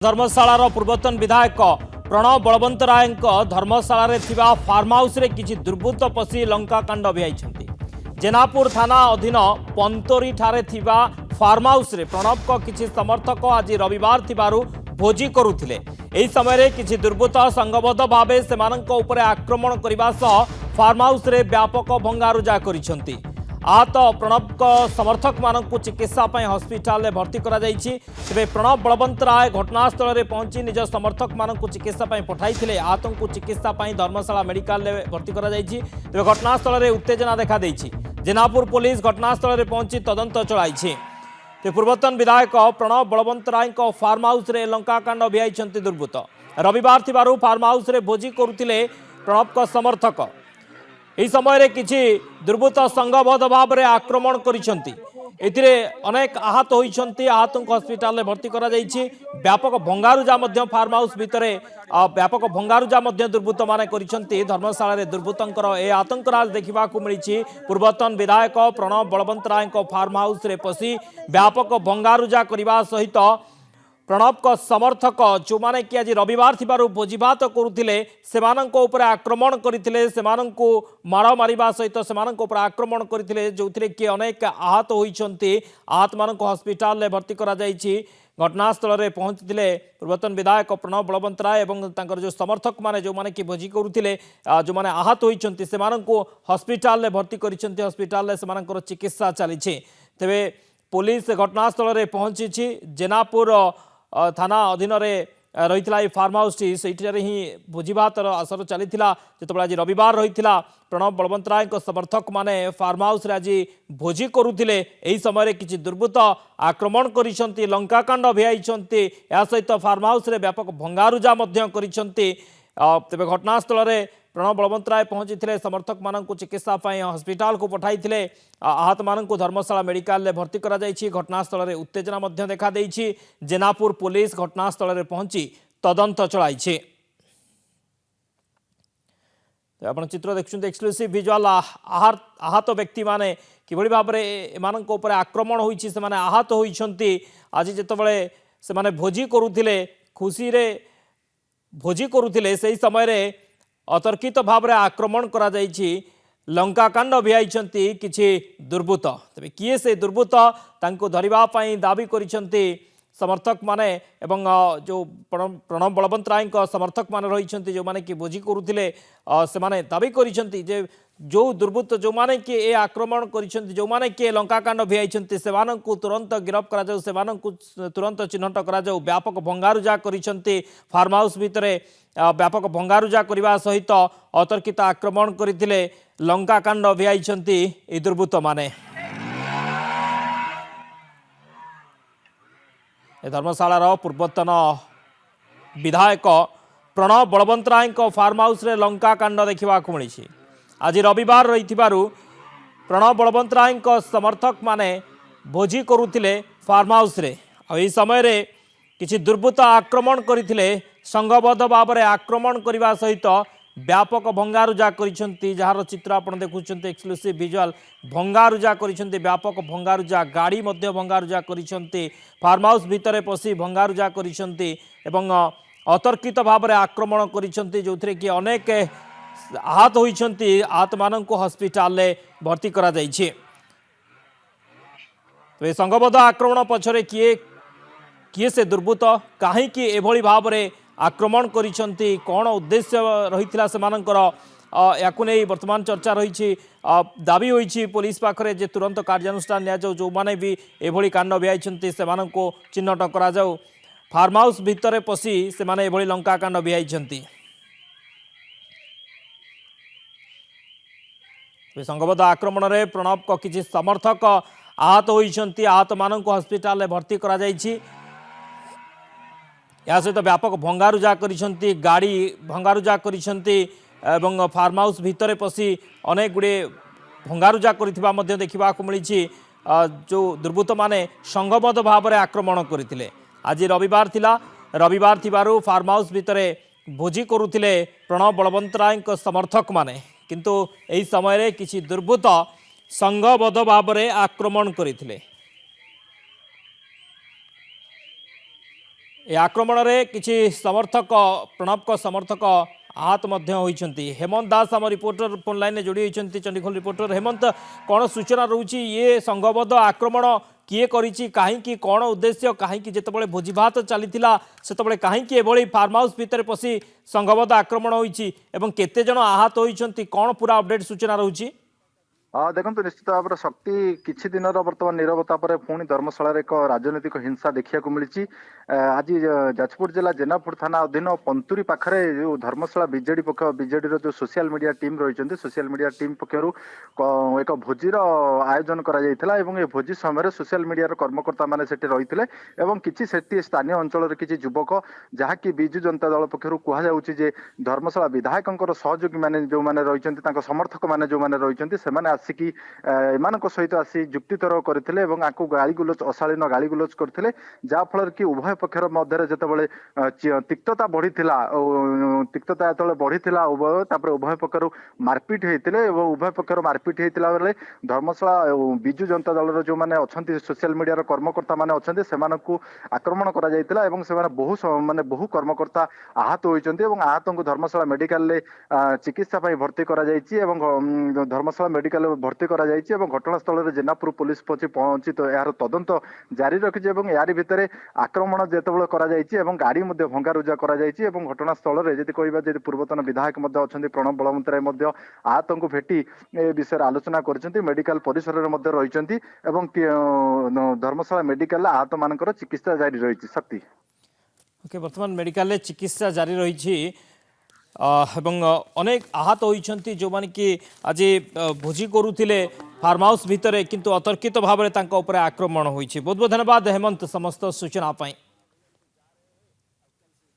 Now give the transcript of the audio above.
धर्मशालार पूर्वतन विधायक प्रणव बलवंत राय धर्मशाला farm house रे किछि दुर्बृत्त पशि लंकाकांड अभियाई जेनापुर थाना अधीन पंतोरी ठारे थिबा फार्म हाउस रे प्रणव को किछि समर्थक आज रविवार थिबारु भोजी करुथिले। एही समय रे किछि दुर्बृत्त संगबद्ध भावे सेमानंक उपरे आक्रमण करिबा सह फार्म हाउस रे व्यापक भंगारुजा करिसंती। आहत प्रणव समर्थक मानक चिकित्सा हस्पिटाल में भर्ती करा जायछि। तेबे प्रणव बलवंत राय घटनास्थल में पहुंची निज समर्थक मानक चिकित्सा पठाई आहत को चिकित्सा धर्मशाला मेडिकल में भर्ती करा जायछि। तेबे घटनास्थल में उत्तेजना देखा देछि। जेनापुर पुलिस घटनास्थल में पहुंची तदंत चलाई। पूर्वतन विधायक प्रणव बलवंत राय फार्म हाउस रे लंकाकांड अभियाई दुर्बृत्त। रविवार थिबारु फार्म हाउस रे भोजी करुथिले प्रणव समर्थक। यह समय किसी दुर्बृत्त संघबद्ध भाव में आक्रमण करिसेंती। एथिरे अनेक आहत होइछंती। आहत को हस्पिटाल में भर्ती करा जायछि। व्यापक भंगारुजा मध्य फार्म हाउस भितरे व्यापक भंगारुजा मध्य दुर्बृत्त माने करिसेंती। धर्मशाला रे दुर्बृत्तंकर ए आतंकराज देखा मिली। पूर्वतन विधायक प्रणव बलवंत राय फार्म हाउस रे पशि व्यापक भंगारुजा करने सहित प्रणव को समर्थक जो माने कि आज रविवार थिबारु भोजीभात करुथिले सेमानंक उपरे आक्रमण करथिले। सेमानंकु माड़ मारिबा सहित सेमानंक उपरे आक्रमण करथिले जोथिरे कि अनेक आहत होइछंती। आहत मानक हस्पिटाल में भर्ती करा जायछि। घटनास्थल में पहुंचथिले पूर्वतन विधायक प्रणव बलवंत राय एवं तांकर जो समर्थक माने जो माने कि भोजी करुथिले जो माने आहत होइछंती सेमानंकु हस्पिटाल में भर्ती करिसंती। हस्पिटाल में सेमानंकर चिकित्सा चलीछि। तेबे पुलिस घटनास्थल में पहुंची जेनापुर थाना अधीन रही फार्म हाउस टी से ही भोजीभात आसर चली जो आज रविवार रही प्रणव बलवंत राय समर्थक माने फार्म हाउस रे आज भोजी करुथिले। एही समय किसी दुर्बृत्त आक्रमण करिसंती लंकाकांड अभियाई या सहित फार्म हाउस रे व्यापक भंगारुजा मध्य करिसंती। तेबे घटनास्थल में प्रणव बलवंत राय पहुंची समर्थक मानक चिकित्सा हस्पिटाल को पठाई आहत मानक धर्मशाला मेडिकल में भर्ती करा जायछि। घटनास्थल में उत्तेजना मध्य देखा देछि। जेनापुर पुलिस घटनास्थल में पहुंची तदंत चलाई। आपण चित्र देखुं एक्सक्लूसिव विजुअल आहत व्यक्ति माने किभଳି भाबरे एमानक ऊपर आक्रमण होइछि। से माने आहत होइछंती। आज जेतबेले से माने भोजी करुथिले खुशी रे भोजी करुथिले सेही समय रे अतर्कित भाव में आक्रमण करा जायछि। लंकाकांड अभियाई किछि दुर्बृत्त। तेबे किए से दुर्बृत्त तांको धरिबा पई दाबी करिसंती समर्थक माने एवं जो प्रणव बलवंत राय समर्थक माने रहिसंती जो माने कि भोजी करुथिले से माने दाबी करिसंती जे जो दुर्बृत्त जो माने कि ए आक्रमण करिसंती जो माने कि लंकाकांड अभियाई सेमानंकु तुरंत गिरफ करा जाऊ सेमानंकु तुरंत चिन्हट करा जाऊ। व्यापक भंगारुजा करिसंती फार्म हाउस भितरे व्यापक भंगारुजा करने सहित अतर्कित आक्रमण करथिले लंकाकांड अभियाई ए दुर्बृत्त माने। धर्मशालार पूर्वतन विधायक प्रणव बलवंत राय फार्म हाउस रे लंकाकांड देखा मिली। आज रविवार रही प्रणव बलवंत राय समर्थक माने भोजी करुथिले फार्म हाउस रे। एही समय रे किछि दुर्बृत्त आक्रमण करथिले संघबद्ध भाव में आक्रमण करने सहित व्यापक भंगारुजा करिसंती। जहार चित्र आपण देखुछंती एक्सक्लूसिव विजुअल भंगारुजा करिसंती। व्यापक भंगारुजा गाड़ी मध्य भंगारुजा करिसंती। फार्म हाउस भितरे पशि भंगारुजा करिसंती एवं अतर्कित भाव में आक्रमण करिसंती जोथिरे कि अनेक आहत होइछंती। आहत मानक हस्पिटाल में भर्ती करा जायछि। तो संघबद्ध आक्रमण पछरे किए से दुर्बृत्त कहीं एभली भाव में आक्रमण करिसंती कौन उद्देश्य रही सेमानंकर याकु नहीं वर्तमान चर्चा रही। दाबी होइछि पुलिस पाखरे जे तुरंत कार्यानुष्ठान निया जाऊ। जो माने भी एभली कांड अभियाई सेमानंको चिन्हट करा जाऊ। फार्म हाउस भितरे पशि से माने एभली लंकाकांड अभियाई। संघबद्ध आक्रमण में प्रणव को किसी समर्थक आहत होइछंती। आहत मानक हस्पिटाल में भर्ती करा जायछि। या सहित व्यापक भंगारुजा करिसंती गाड़ी भंगारुजा करिसंती एवं फार्म हाउस भितरे पशि अनेक गुड़े भंगारुजा करिथिबा मध्य देखा मिली। जो दुर्बृत्त माने संघबद्ध भाव में आक्रमण करथिले। आज रविवार थिला। रविवार थिबारु फार्म हाउस भितरे भोजी करुथिले प्रणव बलवंत राय समर्थक माने किंतु एही समय रे किछि दुर्बृत्त संघबद्ध भाव में आक्रमण करथिले। ए आक्रमण रे किछि समर्थक प्रणव समर्थक आहत मध्य होइछन्ति। हेमंत दास आम रिपोर्टर फोन लाइन में जोड़ी होइछन्ति चंडीखोल रिपोर्टर। हेमंत, कौन सूचना रोची ये संघबद्ध आक्रमण किए करिछि, काहींकि कौन उद्देश्य, काहींकि जेतेबेले भोजी भात चलीथिला सेतेबेले काहींकि एभली फार्म हाउस भितर पसी संघबद्ध आक्रमण होइछि एवं केते जण आहत होइछन्ति, कौन पूरा अपडेट सूचना रोची? हाँ देखो निश्चित भाव में शक्ति किछि दिन बर्तमान नीरवता पर पुणी धर्मशाला एक राजनैतिक हिंसा देखा मिली। आज जाजपुर जिला जेनापुर थाना अधीन पंतुरी पाखरे जो धर्मशाला बीजेडी पक्ष बीजेडी जो सोशल मीडिया टीम रही सोशल मीडिया टीम पक्षर एक भोजीर आयोजन कर भोजी समय सोशल मीडिया कर्मकर्ता मैंने रही किसी स्थानीय अंचल किसी युवक जहाँकि विजु जनता दल पक्षर कहुचे धर्मशाला विधायक सहयोगी मैंने जो मैंने रही समर्थक मैंने जो मैंने रही आसिकी एमानक सहित आसी जुक्ति तर्क करथिले एवं आकु गाली गुलोच अशालीन गाली गुलोच करथिले जा फल कि उभय पक्षर मध्य जेतेबेले तिक्तता बढ़ीथिला तिक्तता जेतेबेले बढ़ीथिला उभय तापर उभय पक्षर मारपीट हेतिले एवं उभय पक्षर मारपीट हेतिला बेले धर्मशाला बिजु जनता दल जो माने अछंती सोशल मीडिया रो कर्मकर्ता माने अछंती सेमानकु आक्रमण करा जायतिला एवं सेमाने बहु कर्मकर्ता आहत होइचंती एवं आहतंकु धर्मशाला मेडिकल ले चिकित्सा पई भर्ती करा जायछि एवं धर्मशाला मेडिकल भर्ती करा जायछि एवं घटनास्थल रे जेनापुर पुलिस पहुंची तो यार तदंत जारी रखिछि एवं यारी भितरे आक्रमण जेतेबेले करा जायछि एवं गाड़ी मध्ये भंगारुजा करा जायछि एवं घटनास्थल रे जदि कहबा जदि पूर्वतन विधायक मध्ये अछंती प्रणव बलवंतराय मध्ये आहतंकु भेटी ए विषय आलोचना करछंती मेडिकल परिसर रे मध्ये रहिछंती एवं धर्मशाला मेडिकल आहत मानकर चिकित्सा जारी रहिछि। शक्ति ओके, वर्तमान मेडिकल चिकित्सा जारी रही एवं अनेक आहत होइछन्ति जो माने कि आज भोजी करुथिले फार्म हाउस भितरे किंतु अतर्कित भाव में आक्रमण होइछि। बहुत बहुत धन्यवाद हेमंत समस्त सूचना पाई।